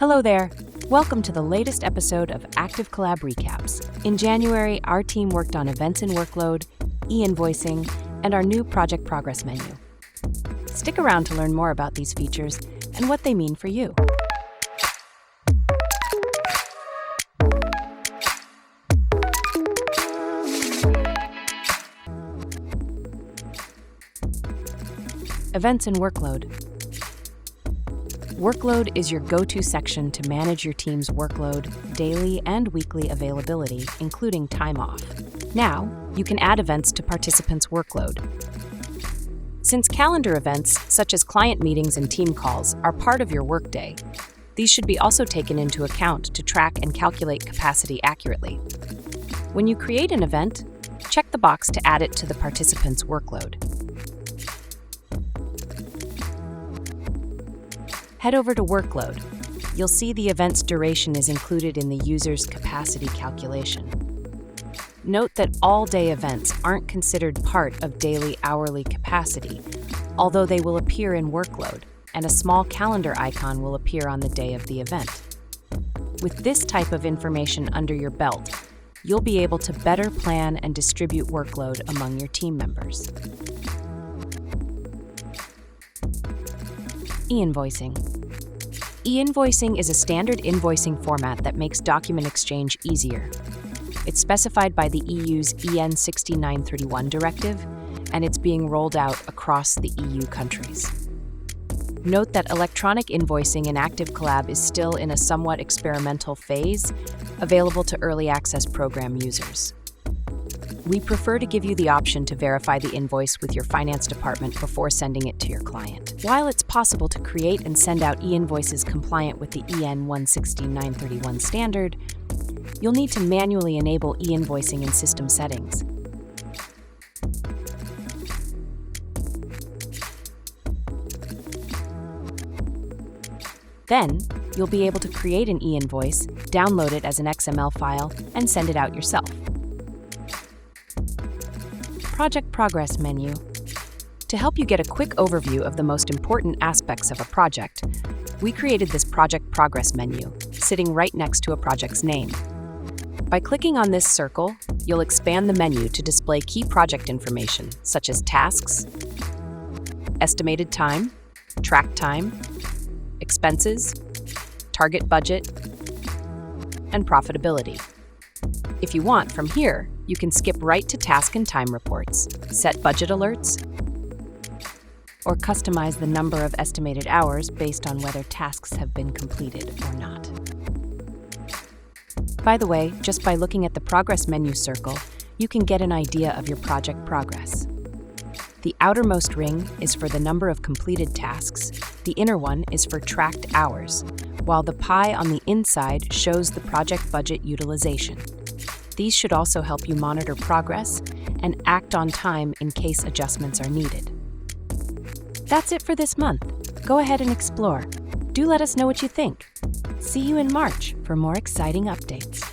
Hello there. Welcome to the latest episode of activeCollab Recaps. In January, our team worked on events in Workload, eInvoicing, and our new project progress menu. Stick around to learn more about these features and what they mean for you. Events in Workload. Workload is your go-to section to manage your team's workload, daily and weekly availability, including time off. Now, you can add events to participants' workload. Since calendar events, such as client meetings and team calls, are part of your workday, these should be also taken into account to track and calculate capacity accurately. When you create an event, check the box to add it to the participant's workload. Head over to Workload. You'll see the event's duration is included in the user's capacity calculation. Note that all-day events aren't considered part of daily hourly capacity, although they will appear in Workload, and a small calendar icon will appear on the day of the event. With this type of information under your belt, you'll be able to better plan and distribute workload among your team members. eInvoicing. eInvoicing is a standard invoicing format that makes document exchange easier. It's specified by the EU's EN 6931 directive, and it's being rolled out across the EU countries. Note that electronic invoicing in activeCollab is still in a somewhat experimental phase, available to early access program users. We prefer to give you the option to verify the invoice with your finance department before sending it to your client. While it's possible to create and send out e-invoices compliant with the EN 16931 standard, you'll need to manually enable e-invoicing in system settings. Then, you'll be able to create an e-invoice, download it as an XML file, and send it out yourself. Project Progress menu. To help you get a quick overview of the most important aspects of a project, we created this Project Progress menu, sitting right next to a project's name. By clicking on this circle, you'll expand the menu to display key project information, such as tasks, estimated time, track time, expenses, target budget, and profitability. If you want, from here, you can skip right to task and time reports, set budget alerts, or customize the number of estimated hours based on whether tasks have been completed or not. By the way, just by looking at the progress menu circle, you can get an idea of your project progress. The outermost ring is for the number of completed tasks, the inner one is for tracked hours, while the pie on the inside shows the project budget utilization. These should also help you monitor progress and act on time in case adjustments are needed. That's it for this month. Go ahead and explore. Do let us know what you think. See you in March for more exciting updates.